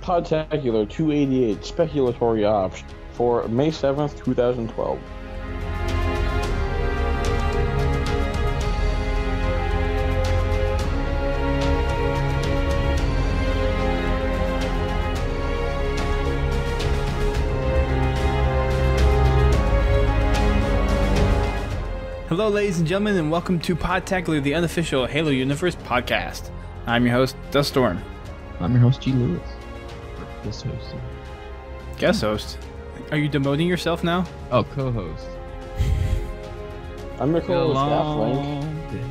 Podtacular 288 Speculatory Ops for May 7th, 2012. Hello, ladies and gentlemen, and welcome to Podtacular, the unofficial Halo Universe podcast. I'm your host, Duststorm. I'm your host, GLewis. Guest host. Guest host? Are you demoting yourself now? Oh, co-host. I'm your co-host, DaftLink.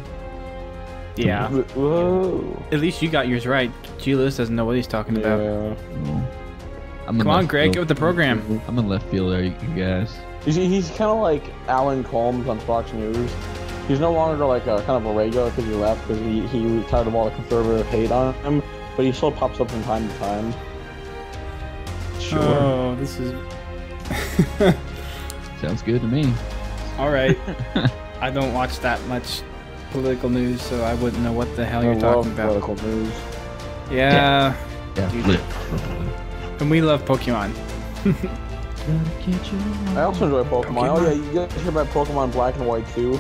Yeah. Whoa. At least you got yours right. GLewis doesn't know what he's talking about. Come on, Greg, get with the program. I'm in left field there, you guys. He's kind of like Alan Colmes on Fox News. He's no longer like a kind of a regular because he left because he tired of all the conservative hate on him, but he still pops up from time to time. Sure. Oh, this is... Sounds good to me. Alright. I don't watch that much political news, so I wouldn't know what the hell you're talking about. Political news. Yeah. Yeah. And we love Pokemon. I also enjoy Pokemon. Oh yeah, you guys hear about Pokemon Black and White too?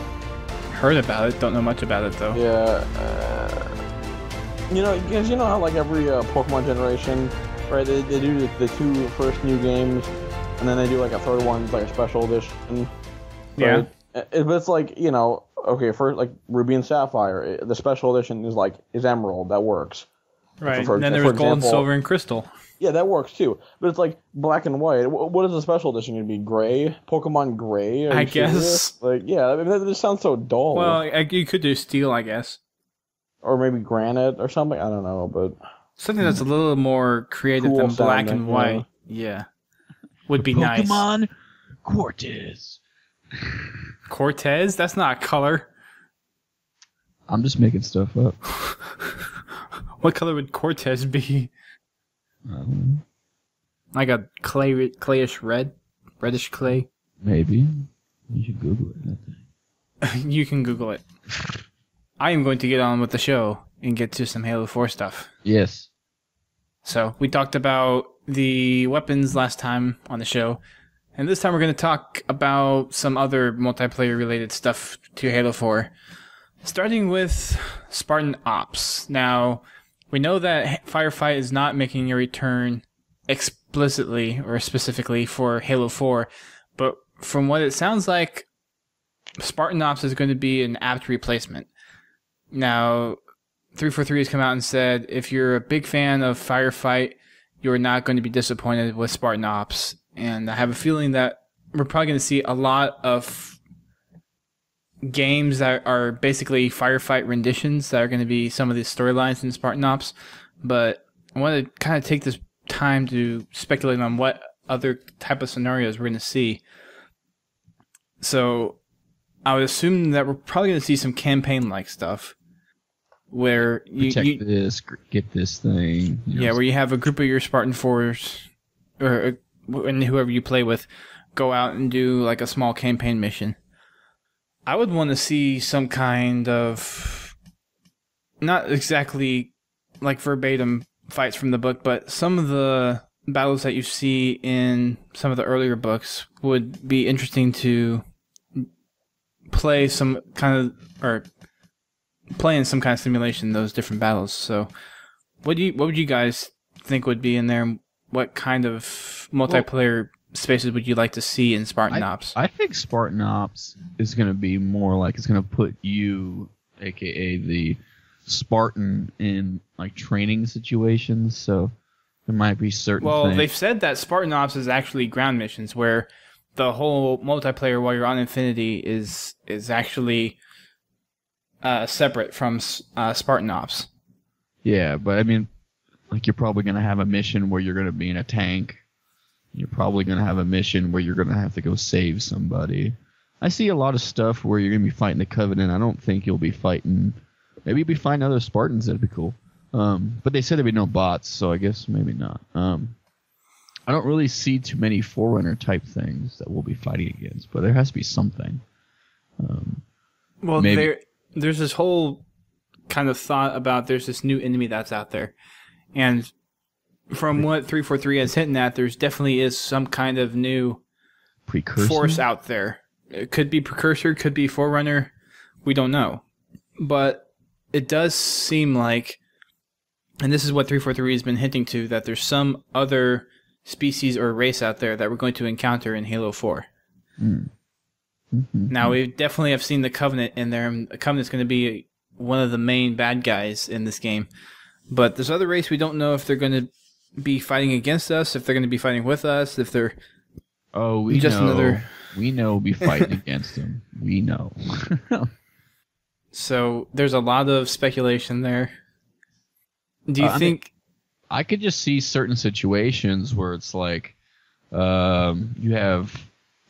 Heard about it, don't know much about it though. Yeah. You know, because you know how like every Pokemon generation, right? They do the two first new games, and then they do like a third one, like a special edition. Yeah. But it's like, you know, okay, for like Ruby and Sapphire, the special edition is Emerald. That works. Right. And then there was Gold, Silver, and Crystal. Yeah, that works too. But it's like Black and White. What is the special edition going to be? Gray? Pokemon Gray? I guess. Like, yeah, I mean, that just sounds so dull. Well, you could do Steel, I guess. Or maybe Granite or something. I don't know, but something that's a little more creative cool than Black sounding, and White. Yeah. Would be nice. Pokemon Cortez. Cortez? That's not a color. I'm just making stuff up. What color would Cortez be? Like a clayish red? Reddish clay? Maybe. You should Google it, I think. You can Google it. I am going to get on with the show and get to some Halo 4 stuff. Yes. So, we talked about the weapons last time on the show, and this time we're going to talk about some other multiplayer-related stuff to Halo 4. Starting with Spartan Ops. Now, we know that Firefight is not making a return explicitly or specifically for Halo 4, but from what it sounds like, Spartan Ops is going to be an apt replacement. Now, 343 has come out and said, if you're a big fan of Firefight, you're not going to be disappointed with Spartan Ops. And I have a feeling that we're probably going to see a lot of games that are basically Firefight renditions that are going to be some of the storylines in Spartan Ops. But I want to kind of take this time to speculate on what other type of scenarios we're going to see. So I would assume that we're probably going to see some campaign-like stuff where you this, get this thing. Yeah, where you have a group of your Spartan 4s or and whoever you play with go out and do like a small campaign mission. I would want to see some kind of, not exactly like verbatim fights from the book, but some of the battles that you see in some of the earlier books would be interesting to play some kind of, or play in some kind of simulation, those different battles. So what would you guys think would be in there? What kind of multiplayer spaces would you like to see in Spartan Ops? I think Spartan Ops is going to be more like it's going to put you, aka the Spartan, in like training situations. So there might be certain things. They've said that Spartan Ops is actually ground missions where the whole multiplayer while you're on Infinity is actually separate from Spartan Ops. Yeah, but I mean, like you're probably going to have a mission where you're going to be in a tank. You're probably going to have a mission where you're going to have to go save somebody. I see a lot of stuff where you're going to be fighting the Covenant. I don't think you'll be fighting... Maybe you'll be fighting other Spartans. That'd be cool. But they said there'd be no bots, so I guess maybe not. I don't really see too many Forerunner type things that we'll be fighting against, but there has to be something. Well, there's this whole kind of thought about there's this new enemy that's out there, and from what 343 has hinted at, there's definitely is some kind of new Precursor? force out there. It could be Precursor, could be Forerunner. We don't know. But it does seem like, and this is what 343 has been hinting to, that there's some other species or race out there that we're going to encounter in Halo 4. Mm. Mm-hmm. Now, we definitely have seen the Covenant in there, and the Covenant's going to be one of the main bad guys in this game. But this other race, we don't know if they're going to be fighting against us, if they're going to be fighting with us, if they're we just know. another... We know we'll be fighting against them. We know. So there's a lot of speculation there. Do you think... I could just see certain situations where it's like you have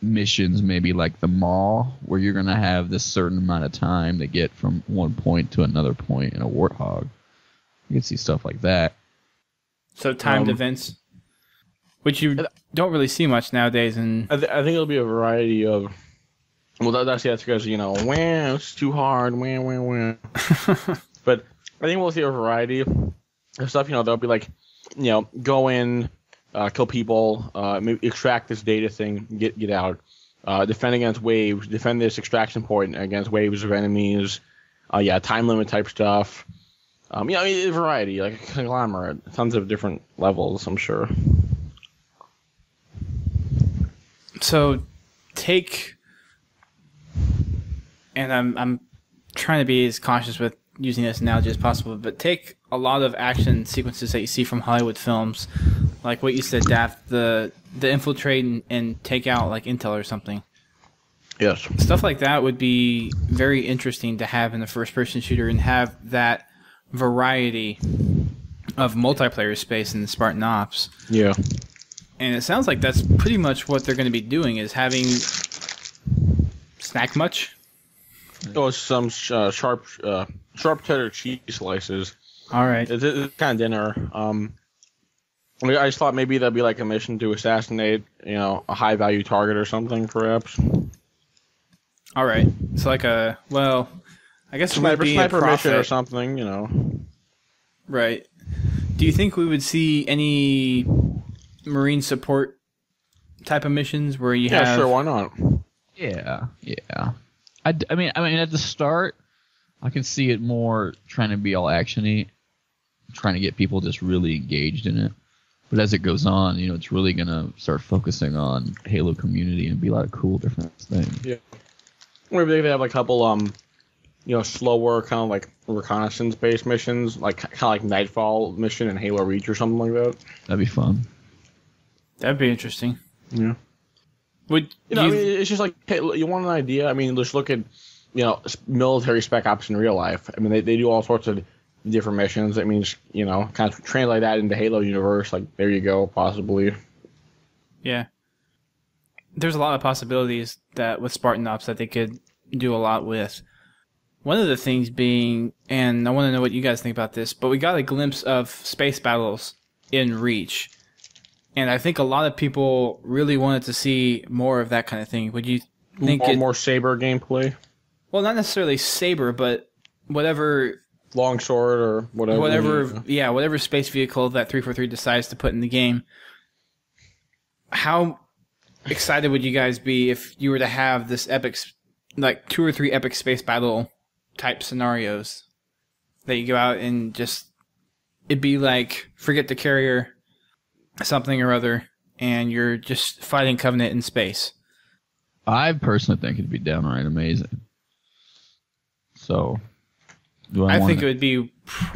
missions maybe like the mall where you're going to have this certain amount of time to get from one point to another point in a Warthog. You can see stuff like that. So timed events, which you don't really see much nowadays. And I think it'll be a variety of... Well, that's because, you know, wham, it's too hard, wham, wham, wham. But I think we'll see a variety of stuff. You know, there'll be like, you know, go in, kill people, maybe extract this data thing, get out, defend against waves, defend this extraction point against waves of enemies, time limit type stuff. You know, a variety, like a conglomerate, tons of different levels, I'm sure. So take, and I'm trying to be as cautious with using this analogy as possible, but take a lot of action sequences that you see from Hollywood films, like what you said, Daft, the infiltrate and take out like Intel or something. Yes. Stuff like that would be very interesting to have in a first-person shooter and have that variety of multiplayer space in the Spartan Ops. Yeah. And it sounds like that's pretty much what they're going to be doing, is having snack much. Oh, some sharp cheddar cheese slices. All right. It's kind of dinner. I just thought maybe that'd be like a mission to assassinate, you know, a high value target or something, perhaps. All right. So like a, well, I guess it would be a sniper mission or profit. something, you know. Right. Do you think we would see any Marine support type of missions where you have? Yeah, sure. Why not? Yeah. I mean, at the start, I can see it more trying to be all actiony, trying to get people just really engaged in it. But as it goes on, you know, it's really gonna start focusing on Halo community and be a lot of cool different things. Yeah. Maybe they have like a couple, you know, slower kind of like reconnaissance-based missions, like kind of like Nightfall mission and Halo Reach or something like that. That'd be fun. That'd be interesting. Yeah. Would you know? I mean, it's just like, hey, you want an idea? I mean, just look at, you know, military spec ops in real life. I mean, they do all sorts of different missions. That means, you know, kind of translate that into Halo universe. Like, there you go, possibly. Yeah. There's a lot of possibilities that with Spartan Ops that they could do a lot with. One of the things being, and I want to know what you guys think about this, but we got a glimpse of space battles in Reach. And I think a lot of people really wanted to see more of that kind of thing. Would you think more Saber gameplay? Well, not necessarily Saber, but whatever longsword or whatever. Whatever space vehicle that 343 decides to put in the game. How excited would you guys be if you were to have this epic, like 2 or 3 epic space battle type scenarios that you go out and just, it'd be like forget the carrier, something or other, and you're just fighting Covenant in space. I personally think it'd be downright amazing. So, I think it would be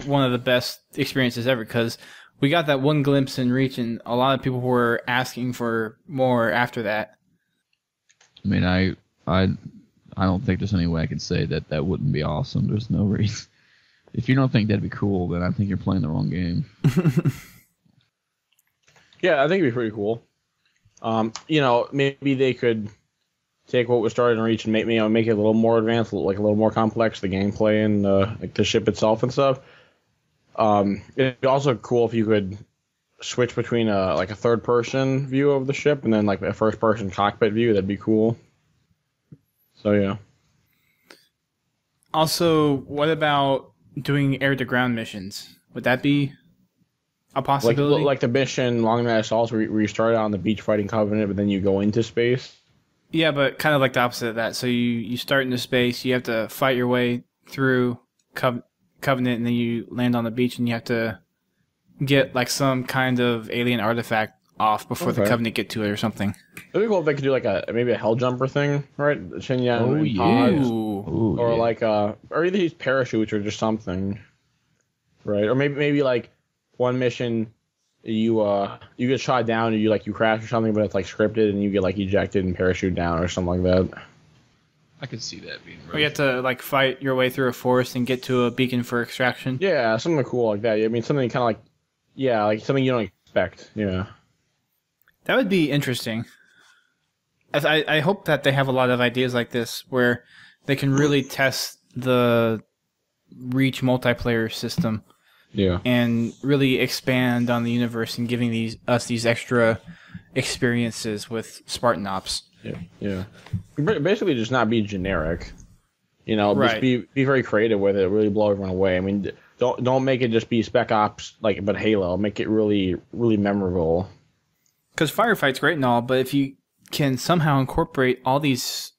one of the best experiences ever, because we got that one glimpse in Reach, and a lot of people were asking for more after that. I mean, I don't think there's any way I could say that wouldn't be awesome. There's no reason. If you don't think that'd be cool, then I think you're playing the wrong game. Yeah, I think it'd be pretty cool. You know, maybe they could take what was started in Reach and make it a little more advanced, like a little more complex, the gameplay and like the ship itself and stuff. It'd be also cool if you could switch between a third-person view of the ship and then like a first-person cockpit view. That'd be cool. So yeah. Also, what about doing air-to-ground missions? Would that be a possibility. Like the mission Long Night Assaults, where you start out on the beach fighting Covenant, but then you go into space. Yeah, but kind of like the opposite of that. So you start into space, you have to fight your way through Covenant, and then you land on the beach, and you have to get like some kind of alien artifact off before the Covenant get to it or something. It'd be cool if they could do like maybe a hell jumper thing, right? Shinyan pods, or like or either these parachutes or just something, right? Or maybe like one mission you get shot down, or you crash or something, but it's like scripted and you get like ejected and parachute down or something like that. I could see that being right. Or you have to like fight your way through a forest and get to a beacon for extraction. Yeah, something cool like that. I mean, something kind of like, like something you don't expect. Yeah, that would be interesting. I hope that they have a lot of ideas like this where they can really test the Reach multiplayer system. Yeah, and really expand on the universe and giving us these extra experiences with Spartan Ops. Yeah. Basically, just not be generic. Right. Just be very creative with it. Really blow everyone away. I mean, don't make it just be Spec Ops but Halo. Make it really really memorable. Because Firefight's great and all, but if you can somehow incorporate all these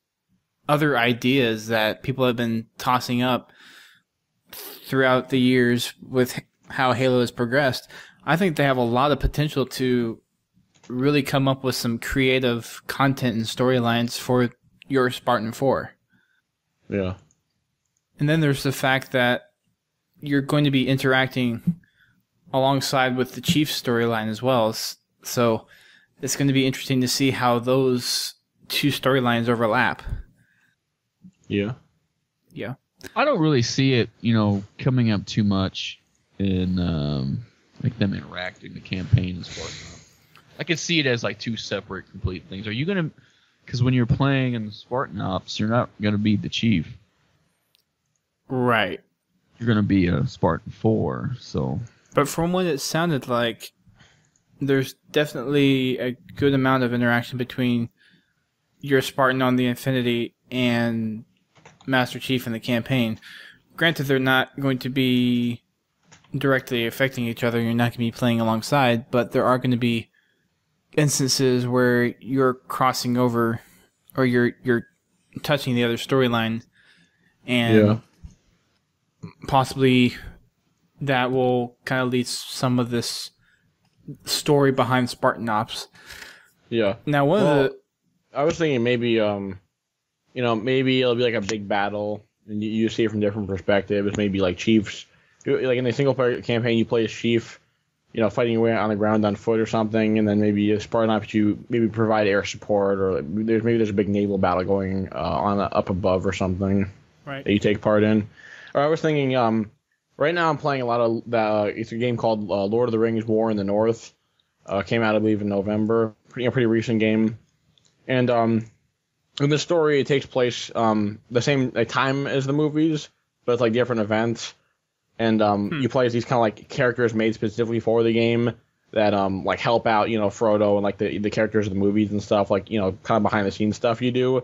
other ideas that people have been tossing up throughout the years with how Halo has progressed, I think they have a lot of potential to really come up with some creative content and storylines for your Spartan 4. Yeah. And then there's the fact that you're going to be interacting alongside with the Chief's storyline as well. So it's going to be interesting to see how those two storylines overlap. Yeah. Yeah. I don't really see it, coming up too much in like them interacting, the campaign and Spartan. I could see it as like two separate, complete things. Are you gonna? Because when you're playing in Spartan Ops, you're not gonna be the Chief. Right. You're gonna be a Spartan 4. So. But from what it sounded like, there's definitely a good amount of interaction between your Spartan on the Infinity and Master Chief in the campaign. Granted, they're not going to be directly affecting each other. You're not going to be playing alongside, but there are going to be instances where you're crossing over or you're touching the other storyline, and possibly that will kind of lead some of this story behind Spartan Ops. Yeah. Now, I was thinking maybe maybe it'll be like a big battle, and you see it from different perspectives. Maybe like Chiefs, like in a single player campaign, you play as Chief, fighting your way on the ground on foot or something, and then maybe a Spartan Ops, you maybe provide air support, or there's a big naval battle going on up above or something, right, that you take part in. Or I was thinking, right now I'm playing a lot of it's a game called Lord of the Rings: War in the North. Came out, I believe, in November. Pretty recent game, and in the story, it takes place the same time as the movies, but it's like different events. And you play as these kind of like characters made specifically for the game that like help out, Frodo and like the characters of the movies and stuff, like, kind of behind the scenes stuff you do.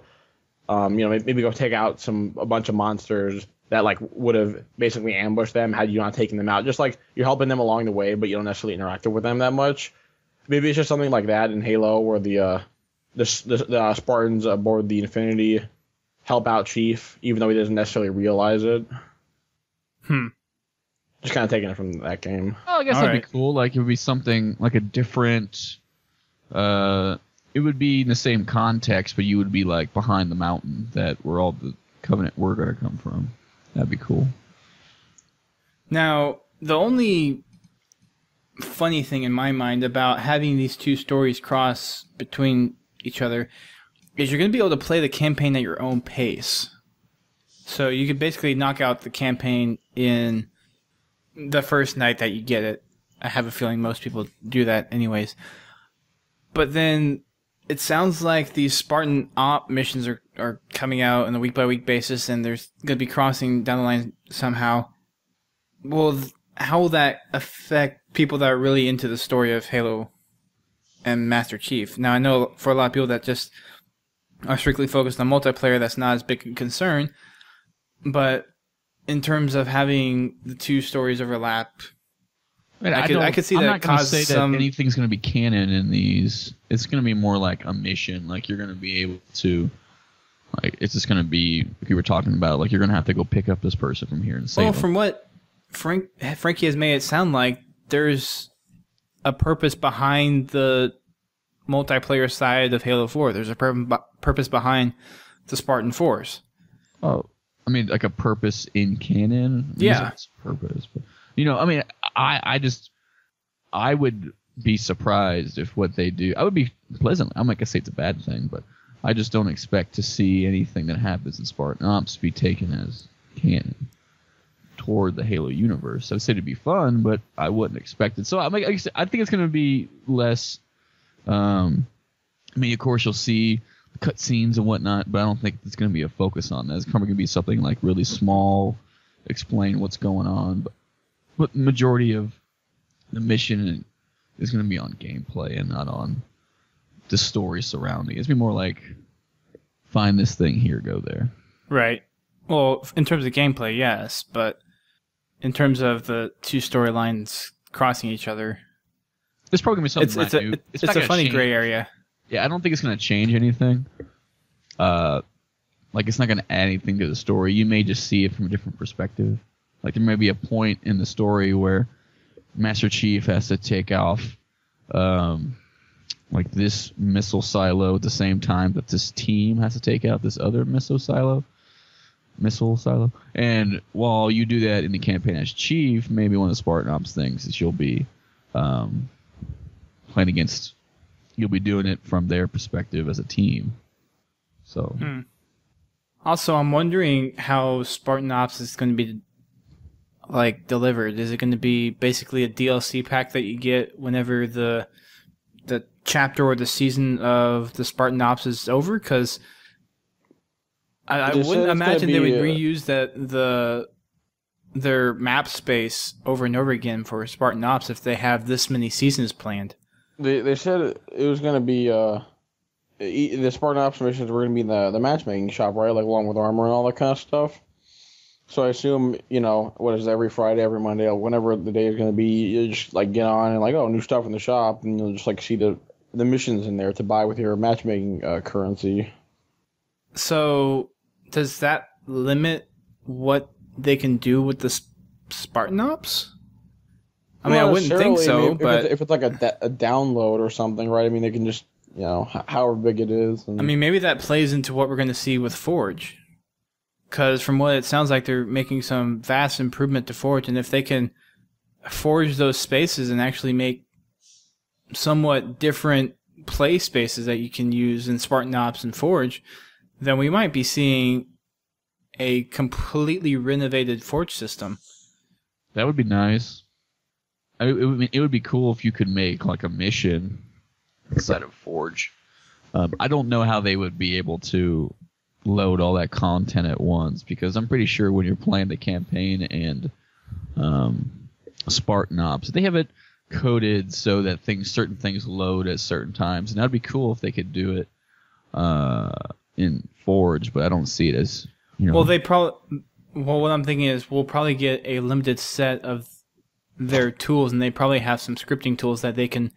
Maybe go take out a bunch of monsters that like would have basically ambushed them had you not taken them out. Just like you're helping them along the way, but you don't necessarily interact with them that much. Maybe it's just something like that in Halo, where the Spartans aboard the Infinity help out Chief, even though he doesn't necessarily realize it. Just kind of taking it from that game. Oh, I guess that'd be cool. Like, it would be something like a different. It would be in the same context, but you would be like behind the mountain where all the Covenant were going to come from. That'd be cool. Now, the only funny thing in my mind about having these two stories cross between each other is you're going to be able to play the campaign at your own pace. So you could basically knock out the campaign in the first night that you get it. I have a feeling most people do that anyways. But then it sounds like these Spartan Op missions are coming out on a week-by-week basis, and there's going to be crossing down the line somehow. Well, how will that affect people that are really into the story of Halo and Master Chief? Now, I know for a lot of people that just are strictly focused on multiplayer, that's not as big a concern. But in terms of having the two stories overlap, I could see I'm that not going to cause say some. that anything's going to be canon in these. It's going to be more like a mission. Like you're going to be able to, like it's just going to be like you were talking about. Like you're going to have to go pick up this person from here and save them. From what Frankie has made it sound like, there's a purpose behind the multiplayer side of Halo 4. There's a purpose behind the Spartan Force. Oh, I mean, like a purpose in canon. Yeah, it's purpose. But, I mean, I would be surprised if what they do. I would be pleasantly. I'm not gonna say it's a bad thing, but I just don't expect to see anything that happens in Spartan Ops be taken as canon toward the Halo universe. I'd say it'd be fun, but I wouldn't expect it. So I think it's gonna be less. I mean, of course, you'll see cutscenes and whatnot, but I don't think it's going to be a focus on that. It's probably going to be something like really small, explain what's going on. But the majority of the mission is going to be on gameplay and not on the story surrounding it. It's going to be more like, find this thing here, go there. Right. Well, in terms of gameplay, yes, but in terms of the two storylines crossing each other, it's probably going to be something brand new. It's a funny gray area. Yeah, I don't think it's going to change anything. Like, it's not going to add anything to the story. You may just see it from a different perspective. Like, there may be a point in the story where Master Chief has to take off, like, this missile silo at the same time that this team has to take out this other missile silo. And while you do that in the campaign as Chief, maybe one of the Spartan Ops things is you'll be playing against... You'll be doing it from their perspective as a team. So. Also, I'm wondering how Spartan Ops is going to be like delivered. Is it going to be basically a DLC pack that you get whenever the chapter or the season of the Spartan Ops is over? Because I wouldn't imagine they would reuse their map space over and over again for Spartan Ops if they have this many seasons planned. They said it was going to be the Spartan Ops missions were going to be in the matchmaking shop, right? Like along with armor and all that kind of stuff. So I assume, what is it, every Friday, every Monday, whenever the day is going to be, you just like get on and like, oh, new stuff in the shop, and you'll just like see the missions in there to buy with your matchmaking currency. So does that limit what they can do with the Spartan Ops? I mean, I wouldn't think so, but... If it's like a download or something, right? I mean, they can just, however big it is. And... I mean, maybe that plays into what we're going to see with Forge. Because from what it sounds like, they're making some vast improvement to Forge, and if they can forge those spaces and actually make somewhat different play spaces that you can use in Spartan Ops and Forge, then we might be seeing a completely renovated Forge system. That would be nice. It would be cool if you could make like a mission inside of Forge. I don't know how they would be able to load all that content at once, because I'm pretty sure when you're playing the campaign and Spartan Ops, they have it coded so that certain things load at certain times, and that'd be cool if they could do it in Forge, but I don't see it as Well, what I'm thinking is we'll probably get a limited set of their tools, and they probably have some scripting tools that they can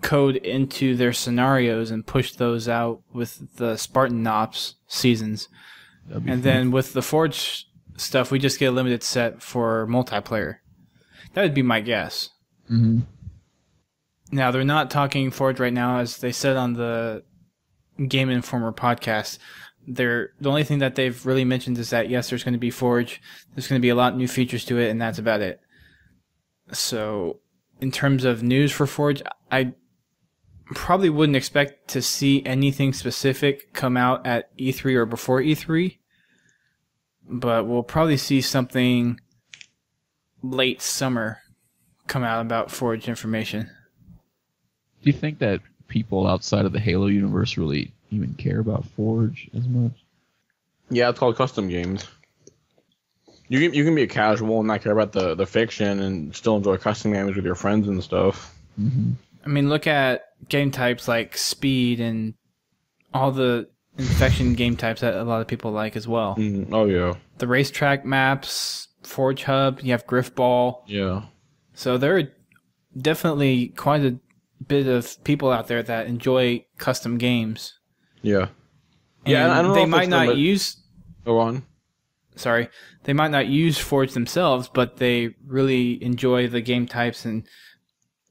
code into their scenarios and push those out with the Spartan Ops seasons. And then with the Forge stuff, we just get a limited set for multiplayer. That would be my guess. Mm-hmm. Now, they're not talking Forge right now, as they said on the Game Informer podcast. The only thing that they've really mentioned is that, yes, there's going to be Forge, there's going to be a lot of new features to it, and that's about it. So, in terms of news for Forge, I probably wouldn't expect to see anything specific come out at E3 or before E3, but we'll probably see something late summer come out about Forge information. Do you think that people outside of the Halo universe really even care about Forge as much? Yeah, it's called custom games. You can be a casual and not care about the fiction and still enjoy custom games with your friends and stuff. Mm-hmm. I mean, look at game types like Speed and all the Infection game types that a lot of people like as well. Oh, yeah. The racetrack maps, Forge Hub, you have Griff Ball. Yeah. So there are definitely quite a bit of people out there that enjoy custom games. Yeah. And Yeah, I don't know they if might it's not use. Go on. Sorry, they might not use Forge themselves, but they really enjoy the game types and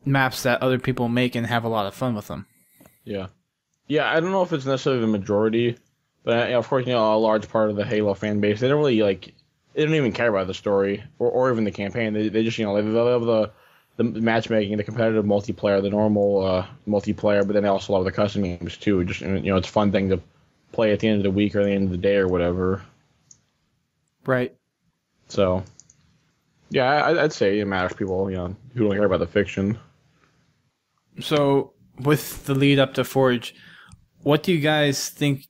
maps that other people make and have a lot of fun with them. Yeah. Yeah, I don't know if it's necessarily the majority, but of course, a large part of the Halo fan base, they don't really they don't even care about the story or even the campaign. They just, they love the matchmaking, the competitive multiplayer, the normal multiplayer, but then they also love the custom games too. Just, it's a fun thing to play at the end of the week or the end of the day or whatever. Right. So, yeah, I'd say it matters to people, who don't care about the fiction. So, with the lead up to Forge, what do you guys think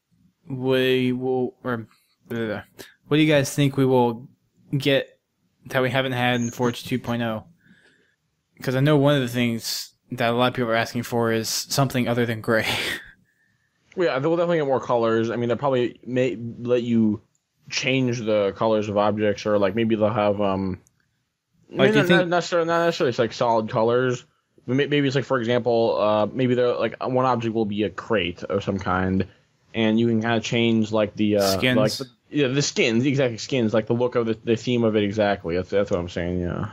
we will get that we haven't had in Forge 2.0? Because I know one of the things that a lot of people are asking for is something other than gray. Yeah, they'll definitely get more colors. I mean, they probably may let you change the colors of objects, or maybe they'll have not necessarily like solid colors. Maybe it's for example, maybe they're one object will be a crate of some kind, and you can kind of change the skins. The skins, exactly skins, the look of the theme of it exactly. That's what I'm saying. Yeah.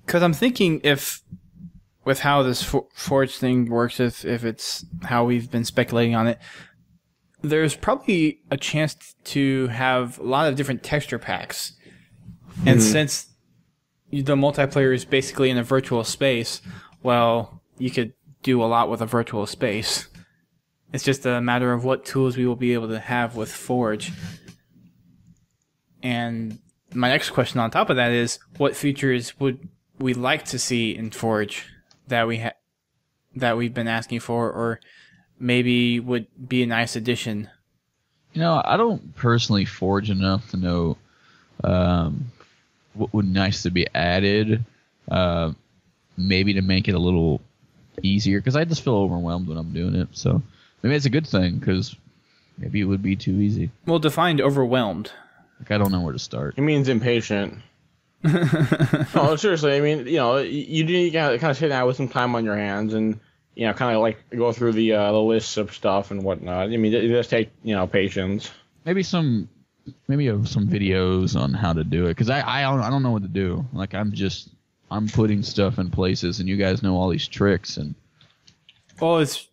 Because I'm thinking with how this Forge thing works, if it's how we've been speculating on it, there's probably a chance to have a lot of different texture packs. And since the multiplayer is basically in a virtual space, well, you could do a lot with a virtual space. It's just a matter of what tools we will be able to have with Forge. And my next question on top of that is, what features would we like to see in Forge that we've been asking for, or maybe would be a nice addition? I don't personally Forge enough to know what would nice to be added. Maybe to make it a little easier, because I just feel overwhelmed when I'm doing it. So maybe it's a good thing, because maybe it would be too easy. Well, defined overwhelmed. I don't know where to start. It means impatient. No, seriously. I mean, you do kind of sit down with some time on your hands and kind of go through the lists of stuff and whatnot. I mean, it does take patience. Maybe some videos on how to do it, because I don't know what to do. I'm putting stuff in places, and you guys know all these tricks. And well, it's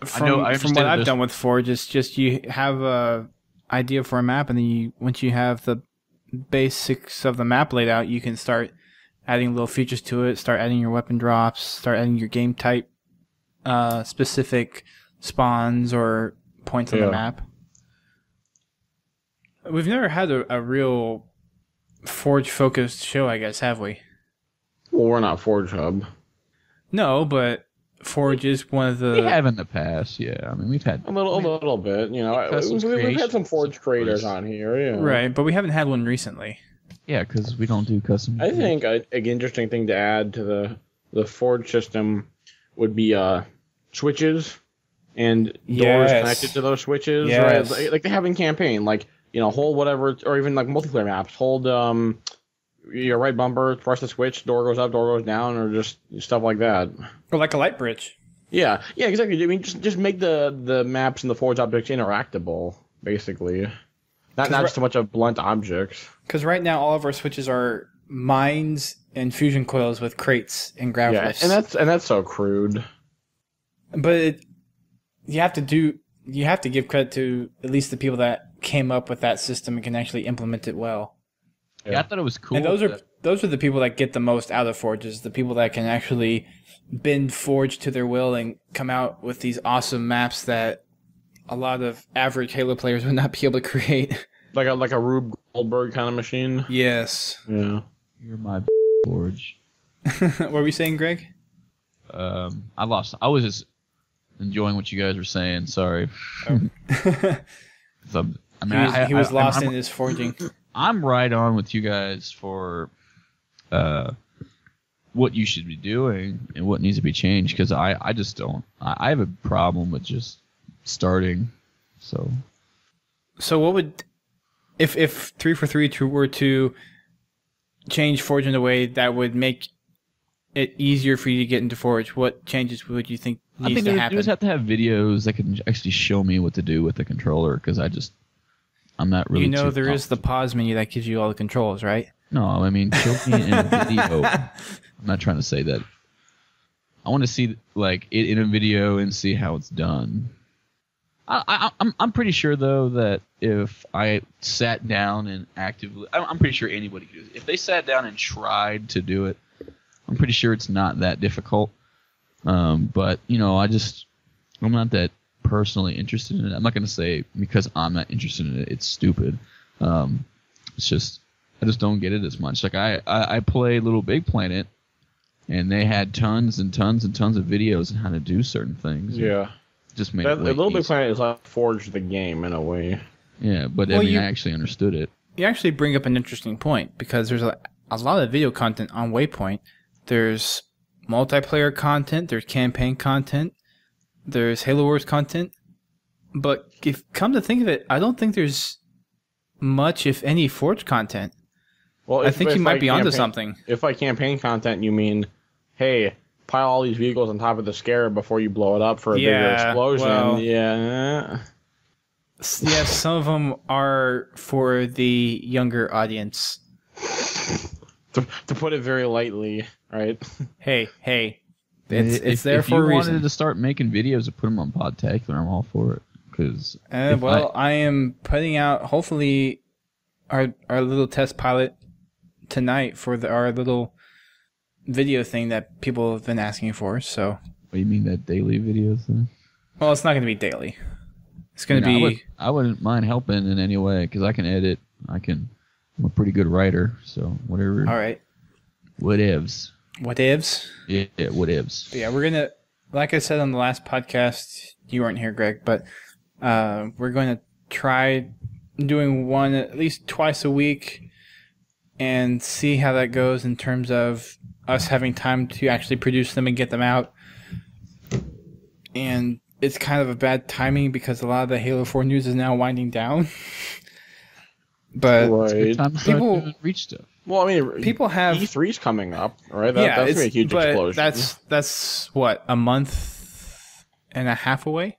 from what I've done with Forge, it's just you have a idea for a map, and then once you have the basics of the map laid out, you can start adding little features to it, start adding your weapon drops, start adding your game type specific spawns or points on the map. We've never had a real Forge focused show, I guess, have we? Well, we're not Forge Hub. No, but Forge is one of the... We have in the past, yeah. I mean, we've had... A little bit, We've had some Forge creators on here, yeah. Right, but we haven't had one recently. Yeah, because we don't do custom... I think an interesting thing to add to the Forge system would be switches and doors connected to those switches. Yes. Right? Like they have in campaign. Hold whatever, or even multiplayer maps. Hold your right bumper, press the switch, door goes up, door goes down, or just stuff like that. Or like a light bridge. Yeah, exactly. I mean, just make the maps and the Forge objects interactable, basically. Not just so much of blunt objects. Because right now, all of our switches are mines and fusion coils with crates and grav lifts. And that's so crude. But you have to give credit to at least the people that came up with that system and can actually implement it well. Yeah, I thought it was cool. And those are the people that get the most out of Forges, the people that can actually bend Forge to their will and come out with these awesome maps that a lot of average Halo players would not be able to create. Like a Rube Goldberg kind of machine. Yes. Yeah. You're my Forge. What were we saying, Greg? I lost. I was just enjoying what you guys were saying. Sorry. Oh. He was lost in his forging. I'm right on with you guys for what you should be doing and what needs to be changed, because I just don't. I have a problem with just starting. So what would if 343 were to change Forge in a way that would make it easier for you to get into Forge? What changes would you think I needs think to happen? you just have to have videos that can actually show me what to do with the controller, because I'm not really. There is the pause menu that gives you all the controls, right? No, I mean, show me in a video. I'm not trying to say that. I want to see like it in a video and see how it's done. I'm pretty sure though that if I sat down and actively, I'm pretty sure anybody could do it. If they sat down and tried to do it, I'm pretty sure it's not that difficult. But I'm not that personally interested in it. I'm not going to say because I'm not interested in it, it's stupid. It's just I just don't get it as much. Like I play Little Big Planet, and they had tons and tons and tons of videos on how to do certain things. Yeah. Just made it way Little Big easier. Planet is like Forge the game in a way. Yeah, but I actually understood it. You actually bring up an interesting point, because there's a lot of video content on Waypoint. There's multiplayer content, there's campaign content, there's Halo Wars content. But if come to think of it, I don't think there's much, if any, Forge content. Well, I think you might be onto something. If by campaign content you mean, hey, pile all these vehicles on top of the Scarab before you blow it up for a bigger explosion. Well, yeah, some of them are for the younger audience. to put it very lightly, right? Hey, it's there if for a reason. If you wanted to start making videos and put them on Podtacular, I'm all for it. Because I am putting out hopefully our little test pilot tonight for our little video thing that people have been asking for. So, what do you mean, that daily videos thing? Well, it's not going to be daily. It's going to be. I wouldn't mind helping in any way, because I can edit. I'm a pretty good writer, so whatever. All right. Whatevs. Whatevs? Yeah, whatevs. Yeah, we're gonna. Like I said on the last podcast, you weren't here, Greg, but we're going to try doing one at least twice a week and see how that goes in terms of us having time to actually produce them and get them out. And it's kind of a bad timing because a lot of the Halo 4 news is now winding down. But people reach stuff. Well, I mean, people have E3's coming up, right? That's gonna be a huge explosion. That's what, a month and a half away.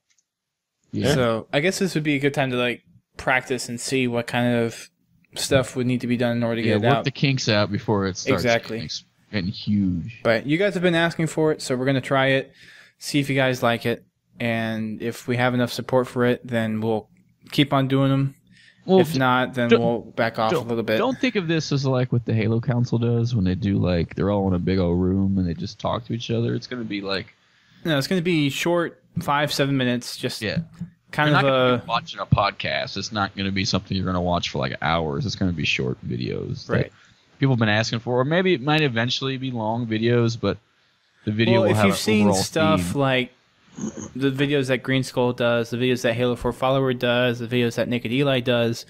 Yeah. So I guess this would be a good time to like practice and see what kind of stuff would need to be done in order to get it out. Work the kinks out before it starts getting huge. But you guys have been asking for it, so we're gonna try it, see if you guys like it, and if we have enough support for it, then we'll keep on doing them. Well, if not, then we'll back off a little bit. Don't think of this as like what the Halo Council does when they do like they're all in a big old room and they just talk to each other. It's going to be like it's going to be short, 5-7 minutes. Just kind you're of not watching a podcast. It's not going to be something you're going to watch for like hours. It's going to be short videos, right? People have been asking for, or maybe it might eventually be long videos, but the video will have if you've seen stuff theme. Like the videos that Green Skull does, the videos that Halo 4 Follower does, the videos that Naked Eli does,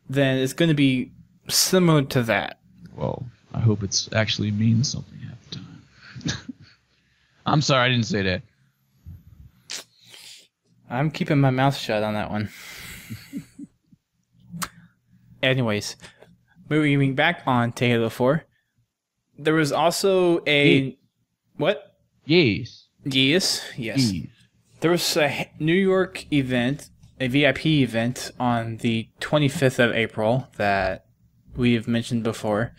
then it's going to be similar to that. Well, I hope it actually means something half the time. I'm sorry, I didn't say that. I'm keeping my mouth shut on that one. Anyways, moving back on to Halo 4, there was also a... What? Yes. Yes. There was a New York event, a VIP event on the 25th of April that we've mentioned before.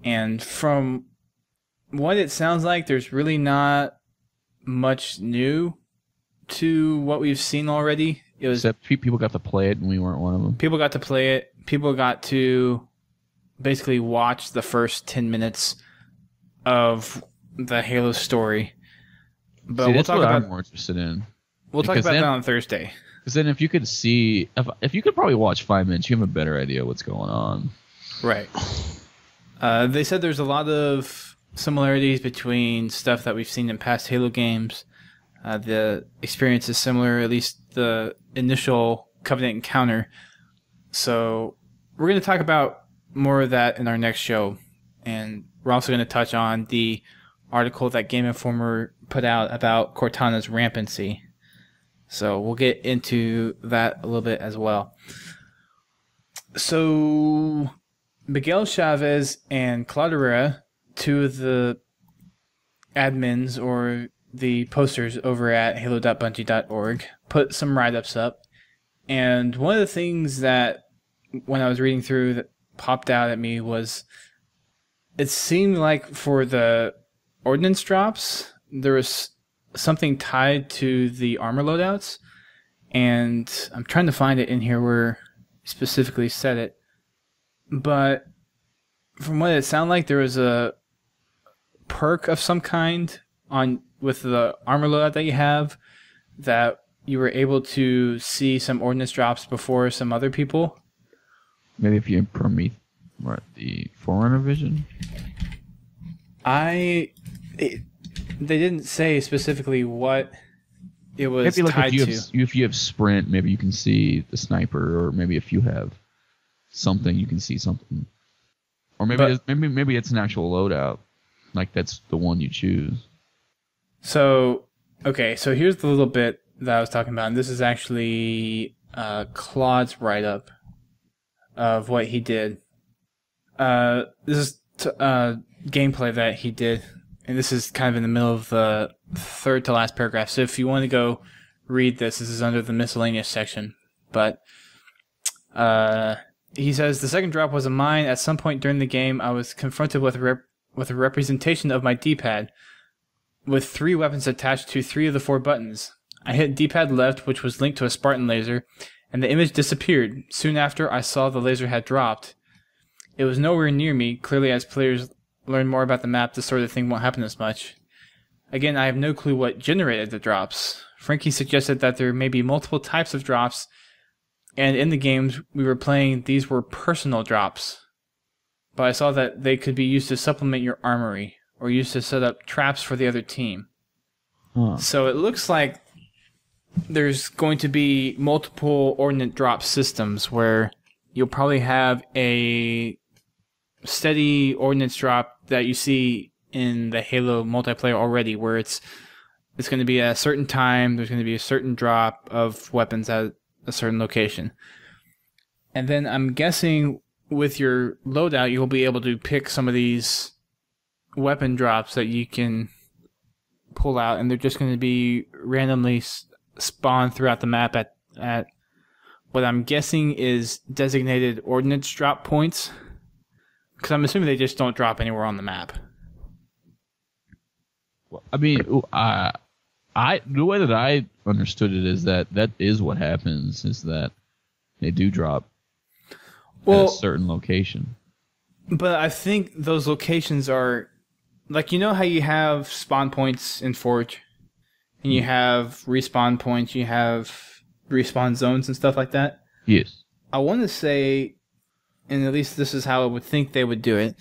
And from what it sounds like, there's really not much new to what we've seen already. Except people got to play it and we weren't one of them. People got to play it. People got to basically watch the first 10 minutes of the Halo story. But that's what I'm more interested in. We'll talk about that on Thursday. Because then if you could see... If you could probably watch 5 minutes, you have a better idea what's going on. Right. They said there's a lot of similarities between stuff that we've seen in past Halo games. The experience is similar, at least the initial Covenant encounter. So we're going to talk about more of that in our next show. And we're also going to touch on the article that Game Informer put out about Cortana's rampancy. So we'll get into that a little bit as well. So Miguel Chavez and Claude Herrera, two of the admins or the posters over at halo.bungie.org put some write-ups up. And one of the things that, when I was reading through, that popped out at me was it seemed like for the ordnance drops, there was something tied to the armor loadouts. And I'm trying to find it in here where it specifically said it. But from what it sounded like, there was a perk of some kind with the armor loadout that you have, that you were able to see some ordnance drops before some other people. Maybe if you permit the Forerunner vision. They didn't say specifically what it was maybe tied to. If you have sprint, maybe you can see the sniper, or maybe if you have something, you can see something. Or maybe it's an actual loadout, like that's the one you choose. So, okay, so here's the little bit that I was talking about, and this is actually Claude's write-up of what he did. This is gameplay that he did, and this is kind of in the middle of the third to last paragraph. So if you want to go read this is under the miscellaneous section. But he says, the second drop was a mine. At some point during the game, I was confronted with a representation of my D-pad with 3 weapons attached to 3 of the 4 buttons. I hit D-pad left, which was linked to a Spartan laser, and the image disappeared. Soon after, I saw the laser had dropped. It was nowhere near me. Clearly, as players learn more about the map, this sort of thing won't happen as much. Again, I have no clue what generated the drops. Frankie suggested that there may be multiple types of drops, and in the games we were playing, these were personal drops. But I saw that they could be used to supplement your armory, or used to set up traps for the other team. Huh. So it looks like there's going to be multiple ordnance drop systems where you'll probably have a steady ordnance drop that you see in the Halo multiplayer already, where it's going to be at a certain time, there's going to be a certain drop of weapons at a certain location. And then I'm guessing with your loadout, you'll be able to pick some of these weapon drops that you can pull out, and they're just going to be randomly spawned throughout the map at what I'm guessing is designated ordnance drop points, because I'm assuming they just don't drop anywhere on the map. Well, I mean, the way that I understood it is that is what happens, is that they do drop at a certain location. But I think those locations are, like, you know how you have spawn points in Forge, and you have respawn points, you have respawn zones and stuff like that? Yes. I want to say, and at least this is how I would think they would do it,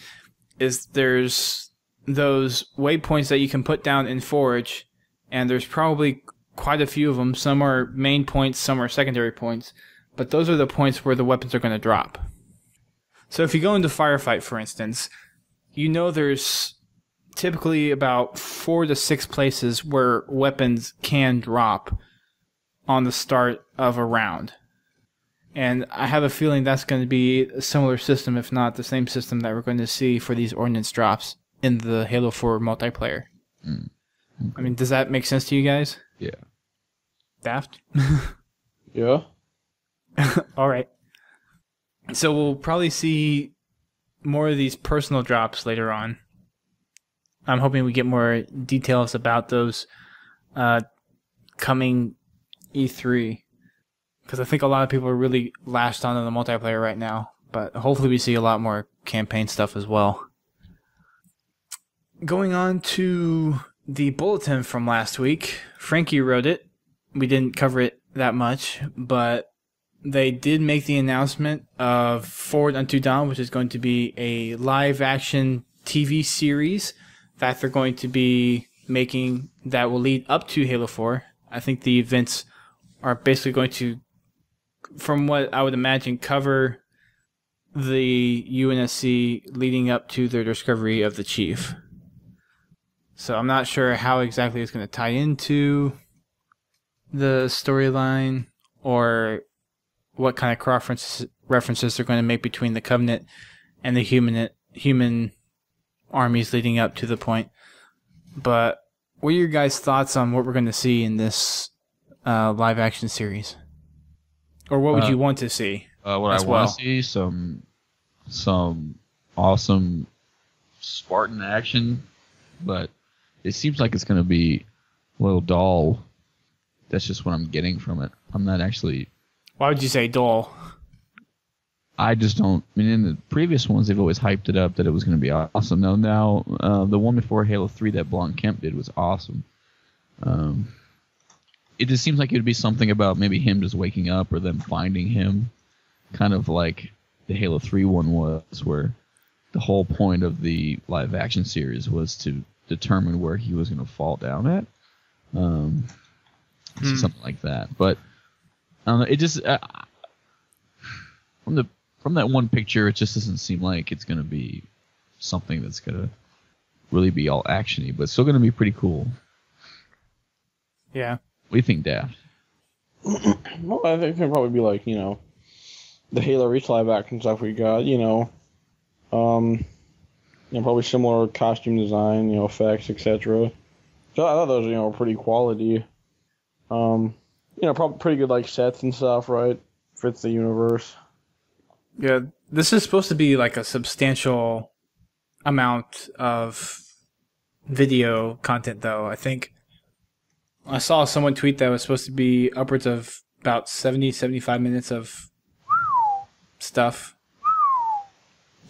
is there's those waypoints that you can put down in Forge, and there's probably quite a few of them. Some are main points, some are secondary points, but those are the points where the weapons are going to drop. So if you go into Firefight, for instance, you know there's typically about 4 to 6 places where weapons can drop on the start of a round. And I have a feeling that's going to be a similar system, if not the same system that we're going to see for these ordnance drops in the Halo 4 multiplayer. Mm. Okay. I mean, does that make sense to you guys? Yeah. Daft? Yeah. All right. So we'll probably see more of these personal drops later on. I'm hoping we get more details about those coming E3. Because I think a lot of people are really lashed onto the multiplayer right now. But hopefully we see a lot more campaign stuff as well. Going on to the bulletin from last week. Frankie wrote it. We didn't cover it that much, but they did make the announcement of Forward Unto Dawn, which is going to be a live-action TV series that they're going to be making that will lead up to Halo 4. I think the events are basically going to, from what I would imagine, cover the UNSC leading up to their discovery of the Chief. So I'm not sure how exactly it's going to tie into the storyline or what kind of cross references they're going to make between the Covenant and the human armies leading up to the point. But what are your guys' thoughts on what we're going to see in this live action series? Or what would you want to see? What I want to see some awesome Spartan action, but it seems like it's going to be a little dull. That's just what I'm getting from it. I'm not actually. Why would you say dull? I just don't. I mean, in the previous ones, they've always hyped it up that it was going to be awesome. Now, the one before Halo 3 that Blonde Kemp did was awesome. It just seems like it would be something about maybe him just waking up or them finding him, kind of like the Halo 3 one was, where the whole point of the live action series was to determine where he was going to fall down at. Something like that. But I don't know. It just from that one picture, it just doesn't seem like it's going to be something that's going to really be all actiony, but it's still going to be pretty cool. Yeah. What do you think, Daft? Well, I think it'll probably be like, the Halo Reach live action stuff we got, probably similar costume design, effects, etc. So I thought those, were pretty quality. Probably pretty good, like, sets and stuff, right? Fits the universe. Yeah, this is supposed to be like a substantial amount of video content, though. I think I saw someone tweet that it was supposed to be upwards of about 70, 75 minutes of stuff.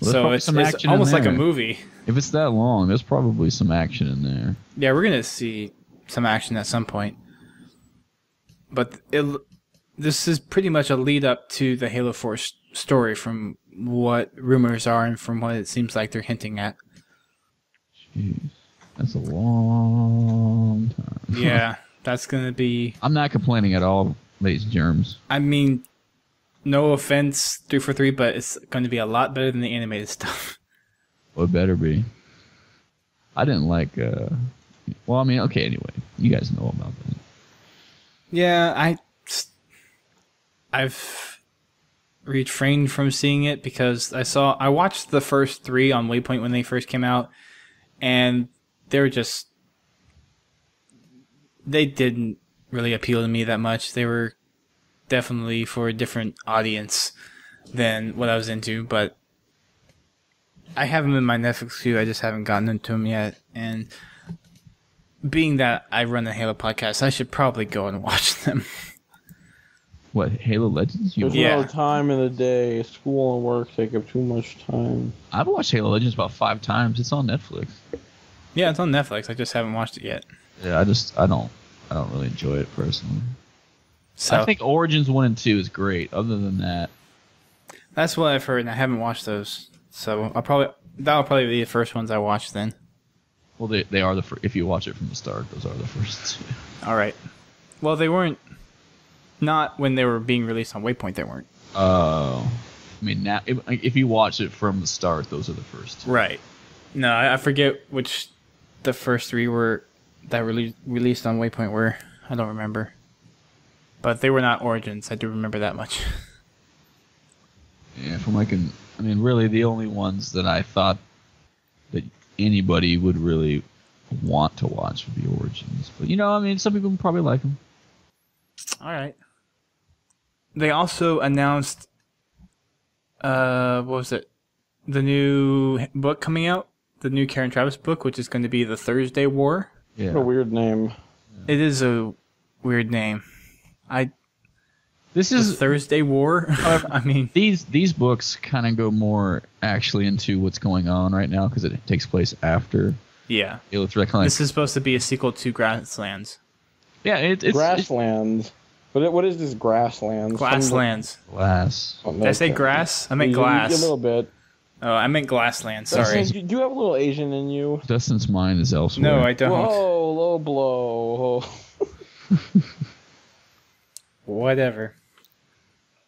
Well, so it's almost like a movie. If it's that long, there's probably some action in there. Yeah, we're going to see some action at some point. But this is pretty much a lead up to the Halo 4 story from what rumors are and from what it seems like they're hinting at. Jeez, that's a long time. Yeah, that's going to be... I'm not complaining at all, ladies and germs. I mean, no offense, 343, but it's going to be a lot better than the animated stuff. Well, it better be. I didn't like... Well, I mean, okay, anyway. You guys know about that. Yeah, I've refrained from seeing it because I watched the first 3 on Waypoint when they first came out, and they didn't really appeal to me that much. They were definitely for a different audience than what I was into, but I have them in my Netflix queue. I just haven't gotten into them yet, and being that I run a Halo podcast, I should probably go and watch them. What, Halo Legends? There's no time in the day. School and work take up too much time. I've watched Halo Legends about 5 times. It's on Netflix. Yeah, it's on Netflix. I just haven't watched it yet. Yeah, I don't really enjoy it personally. So I think Origins 1 and 2 is great. Other than that, that's what I've heard, and I haven't watched those. So that'll probably be the first ones I watch then. Well, they are if you watch it from the start, those are the first 2. All right. Well, they weren't. Not when they were being released on Waypoint, they weren't. Oh. I mean, now if you watch it from the start, those are the first 2. Right. No, I forget which the first 3 were that released on Waypoint were. I don't remember. But they were not Origins. I do remember that much. Yeah, really the only ones that I thought that anybody would really want to watch would be Origins. But, some people probably like them. All right. They also announced, what was it? The new book coming out, the new Karen Travis book, which is going to be The Thursday War. Yeah. A weird name. It is a weird name. This is the Thursday War. I mean, these books kind of go more actually into what's going on right now because it takes place after. Yeah. This is supposed to be a sequel to Grasslands. Yeah, it's Grasslands. What is this Grasslands? Glasslands. Glass. Did I say grass? I meant glass. A little bit. Oh, I meant Glasslands. Sorry. Do you have a little Asian in you? Dustin's mind is elsewhere. No, I don't. Whoa, low blow. Whatever.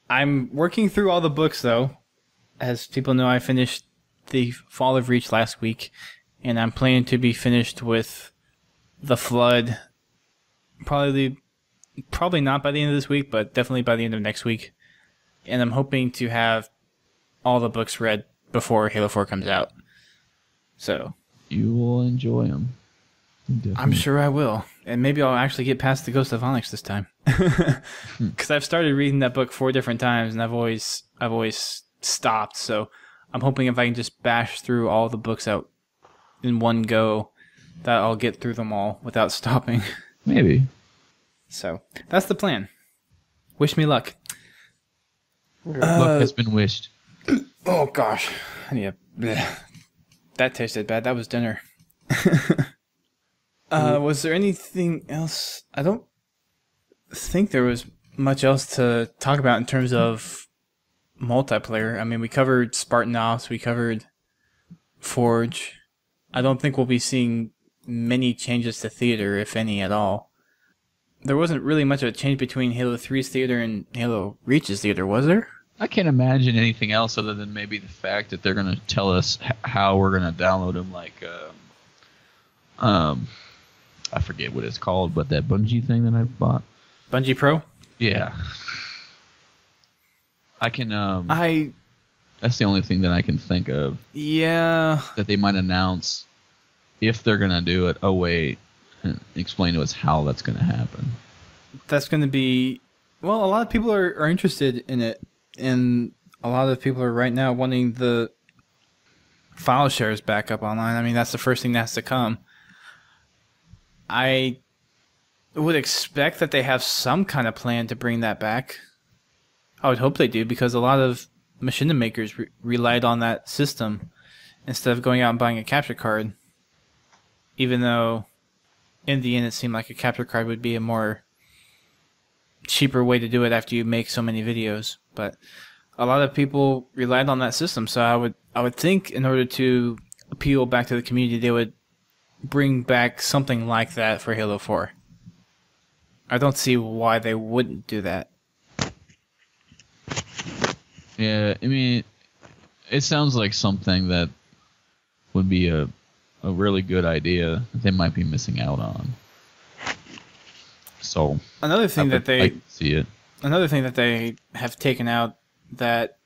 I'm working through all the books, though. As people know, I finished the Fall of Reach last week, and I'm planning to be finished with The Flood probably not by the end of this week, but definitely by the end of next week. And I'm hoping to have all the books read before Halo 4 comes out. So you will enjoy them. I'm sure I will. And maybe I'll actually get past the Ghost of Onyx this time. Because I've started reading that book 4 different times, and I've always stopped. So I'm hoping if I can just bash through all the books out in one go, that I'll get through them all without stopping. Maybe. So that's the plan. Wish me luck. Luck has been wished. Oh gosh, I need that tasted bad. That was dinner. Was there anything else? I don't think there was much else to talk about in terms of multiplayer. I mean, we covered Spartan Ops, we covered Forge. I don't think we'll be seeing many changes to theater, if any at all. There wasn't really much of a change between Halo 3's theater and Halo Reach's theater, was there? I can't imagine anything else other than maybe the fact that they're going to tell us how we're going to download them, like, I forget what it's called, but that Bungie thing that I bought. Bungie Pro? Yeah. I can, that's the only thing that I can think of. Yeah. That they might announce if they're going to do it. Oh, wait. Explain to us how that's going to happen. That's going to be... Well, a lot of people are interested in it, and a lot of people are right now wanting the file shares back up online. I mean, that's the first thing that has to come. I would expect that they have some kind of plan to bring that back. I would hope they do, because a lot of machine makers relied on that system instead of going out and buying a capture card, even though in the end it seemed like a capture card would be a more cheaper way to do it after you make so many videos. But a lot of people relied on that system, so I would think in order to appeal back to the community, they would bring back something like that for Halo 4. I don't see why they wouldn't do that. Yeah, I mean, it sounds like something that would be a really good idea that they might be missing out on. So another thing that they like to see it. Another thing that they have taken out that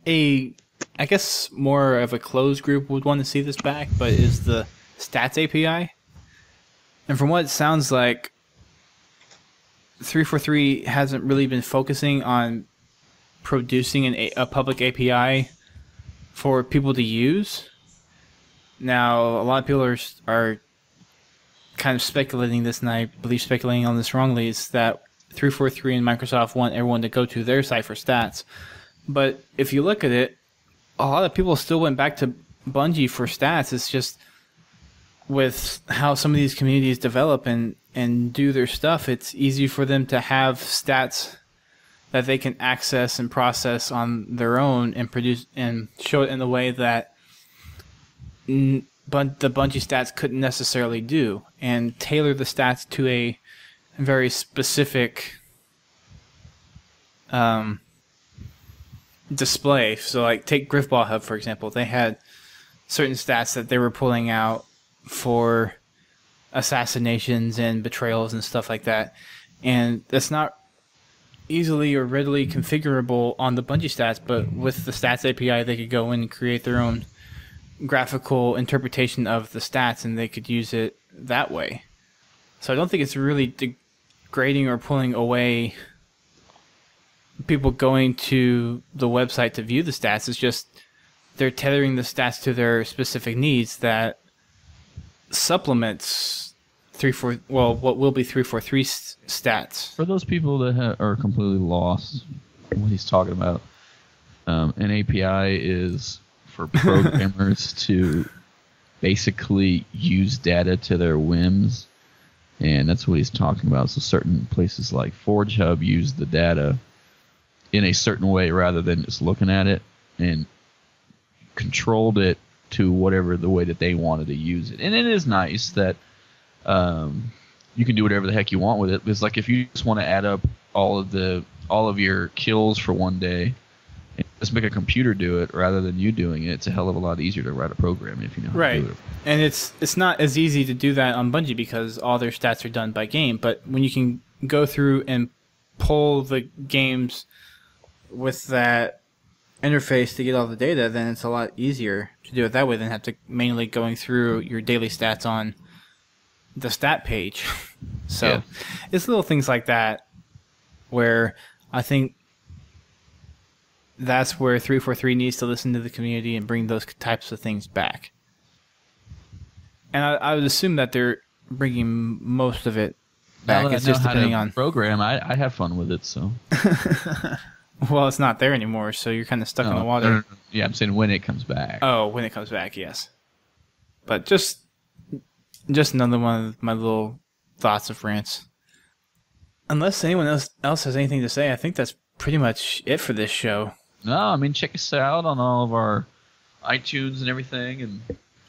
I guess more of a closed group would want to see this back, but is the stats API. And from what it sounds like, 343 hasn't really been focusing on producing a public API for people to use. Now, a lot of people are kind of speculating this, and I believe speculating on this wrongly, is that 343 and Microsoft want everyone to go to their site for stats. But if you look at it, a lot of people still went back to Bungie for stats. It's just with how some of these communities develop and do their stuff, it's easy for them to have stats that they can access and process on their own and produce and show it in a way that but the Bungie stats couldn't necessarily do, and tailor the stats to a very specific display. So like take Griffball Hub, for example. They had certain stats that they were pulling out for assassinations and betrayals and stuff like that, and that's not easily or readily configurable on the Bungie stats, but with the stats API they could go in and create their own graphical interpretation of the stats, and they could use it that way. So I don't think it's really degrading or pulling away people going to the website to view the stats. It's just they're tethering the stats to their specific needs that supplements what will be 343 stats. For those people that are completely lost what he's talking about, an API is for programmers to basically use data to their whims, and that's what he's talking about. So certain places like Forge Hub use the data in a certain way rather than just looking at it, and controlled it to whatever the way that they wanted to use it. And it is nice that you can do whatever the heck you want with it. It's like if you just want to add up all of your kills for one day, and just make a computer do it rather than you doing it. It's a hell of a lot easier to write a program if you know how to do it. And it's not as easy to do that on Bungie because all their stats are done by game. But when you can go through and pull the games with that interface to get all the data, then it's a lot easier to do it that way than have to manually going through your daily stats on the stat page. So it's little things like that where I think that's where 343 needs to listen to the community and bring those types of things back. And I would assume that they're bringing most of it back. It's just depending on program. I have fun with it, so. Well, it's not there anymore, so you're kind of stuck in the water. No. Yeah, I'm saying when it comes back. Oh, when it comes back, yes. But just another one of my little thoughts of rants. Unless anyone else has anything to say, I think that's pretty much it for this show. No, I mean, check us out on all of our iTunes and everything. And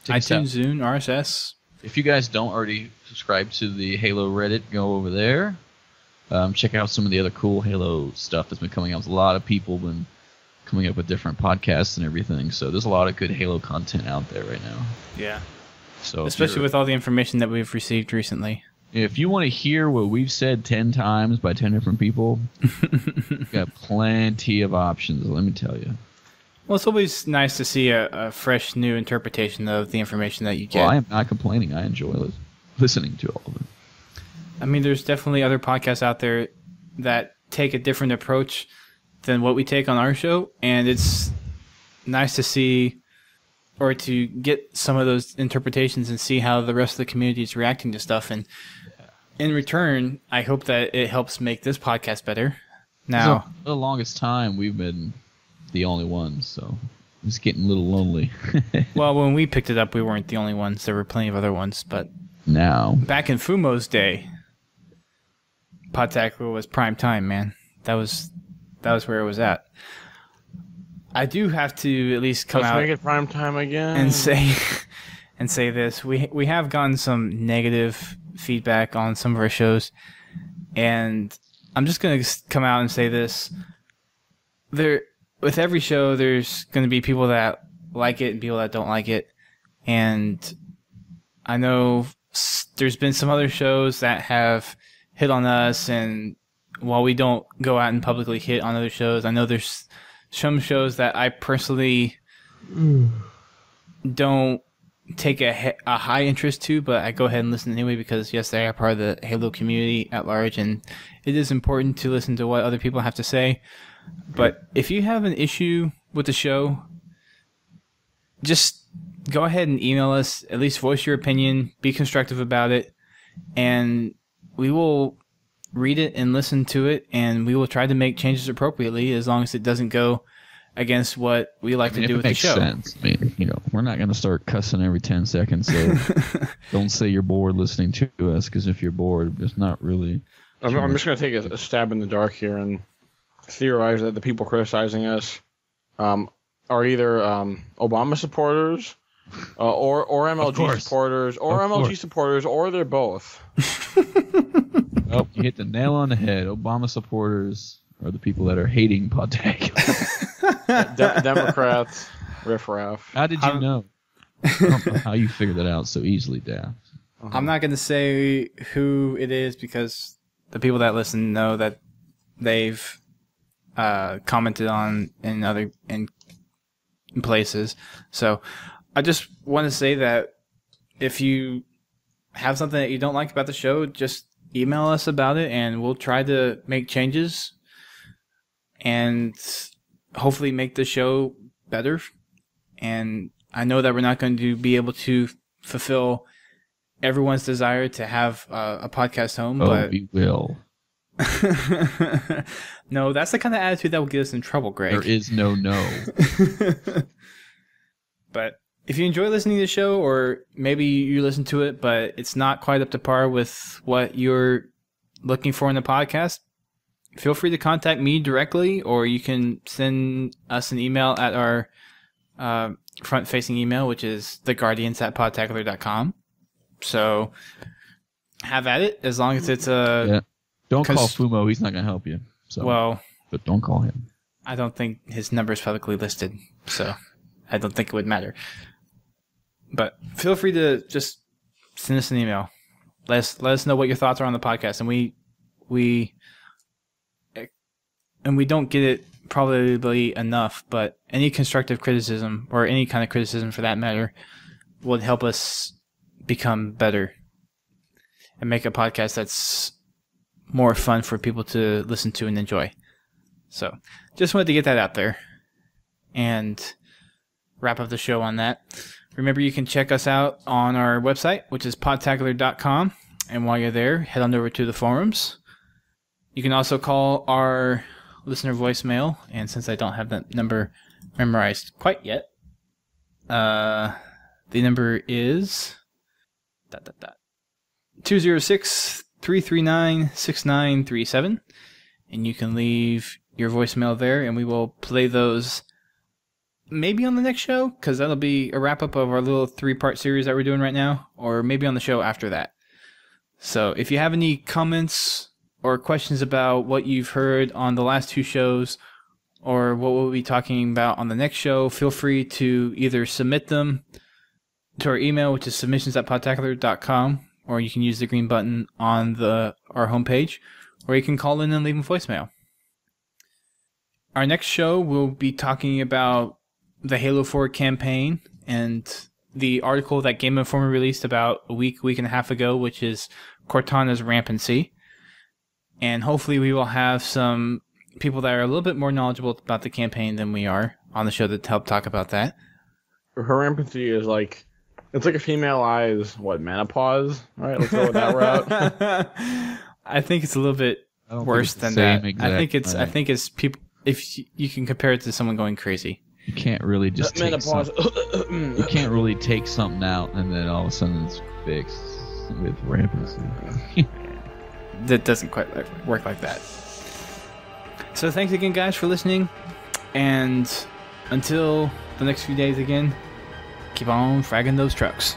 iTunes, Zune, RSS. If you guys don't already subscribe to the Halo Reddit, go over there. Check out some of the other cool Halo stuff that's been coming out. There's a lot of people been coming up with different podcasts and everything. So there's a lot of good Halo content out there right now. Yeah. So especially with all the information that we've received recently. If you want to hear what we've said 10 times by 10 different people, we've got plenty of options, let me tell you. Well, it's always nice to see a fresh, new interpretation of the information that you get. Well, I am not complaining. I enjoy listening to all of it. I mean, there's definitely other podcasts out there that take a different approach than what we take on our show, and it's nice to see or to get some of those interpretations and see how the rest of the community is reacting to stuff. And in return, I hope that it helps make this podcast better. Now, for the longest time, we've been the only ones, so it's getting a little lonely. Well, when we picked it up, we weren't the only ones. There were plenty of other ones, but now, back in Fumo's day, Podtacular was prime time, man. That was where it was at. I do have to at least come out. Let's make it prime time again and say this. We have gotten some negative feedback on some of our shows, and I'm just gonna come out and say this. With every show, there's gonna be people that like it and people that don't like it, and I know there's been some other shows that have hit on us, and while we don't go out and publicly hit on other shows, I know there's some shows that I personally don't take a high interest to, but I go ahead and listen anyway because, yes, they are part of the Halo community at large, and it is important to listen to what other people have to say. But if you have an issue with the show, just go ahead and email us, at least voice your opinion, be constructive about it, and we will read it and listen to it, and we will try to make changes appropriately as long as it doesn't go against what we like to do with the show. It makes sense. I mean, we're not going to start cussing every 10 seconds, so don't say you're bored listening to us, because if you're bored, it's not really... I'm just going to take a stab in the dark here and theorize that the people criticizing us are either Obama supporters or MLG supporters or MLG supporters, or they're both. Oh, you hit the nail on the head. Obama supporters are the people that are hating Podtacular. Democrats, riffraff. How did you know? I don't know how you figured that out so easily, Daft. I'm not going to say who it is because the people that listen know that they've commented on in places. So I just want to say that if you have something that you don't like about the show, just email us about it and we'll try to make changes and hopefully make the show better. And I know that we're not going to be able to fulfill everyone's desire to have a podcast home, but we will. No, that's the kind of attitude that will get us in trouble, Greg. There is no. But if you enjoy listening to the show, or maybe you listen to it, but it's not quite up to par with what you're looking for in the podcast, feel free to contact me directly, or you can send us an email at our front-facing email, which is theguardians@podtacular.com. So have at it, as long as it's a... Yeah. Don't call Fumo. He's not going to help you. So. Well... But don't call him. I don't think his number is publicly listed, so I don't think it would matter. But feel free to just send us an email. Let us know what your thoughts are on the podcast, and we don't get it probably enough, but any constructive criticism, or any kind of criticism for that matter, would help us become better. and make a podcast that's more fun for people to listen to and enjoy. So just wanted to get that out there and wrap up the show on that. Remember, you can check us out on our website, which is podtacular.com. And while you're there, head on over to the forums. You can also call our listener voicemail. And since I don't have that number memorized quite yet, the number is 206-339-6937. And you can leave your voicemail there, and we will play those maybe on the next show, because that'll be a wrap-up of our little 3-part series that we're doing right now, or maybe on the show after that. So if you have any comments or questions about what you've heard on the last 2 shows, or what we'll be talking about on the next show, feel free to either submit them to our email, which is submissions@podtacular.com, or you can use the green button on our homepage, or you can call in and leave a voicemail. Our next show, we'll be talking about the Halo 4 campaign and the article that Game Informer released about a week and a half ago, which is Cortana's Rampancy. And hopefully we will have some people that are a little bit more knowledgeable about the campaign than we are on the show to help talk about that. Her Rampancy is like, it's like a female-ized, menopause? Right, let's go with that route. I think it's a little bit worse than that. I think it's people, if you can compare it to someone going crazy. You can't really just take you can't really take something out and then all of a sudden it's fixed with rampancy. That doesn't quite work like that. So thanks again, guys, for listening. And until the next few days again, keep on fragging those trucks.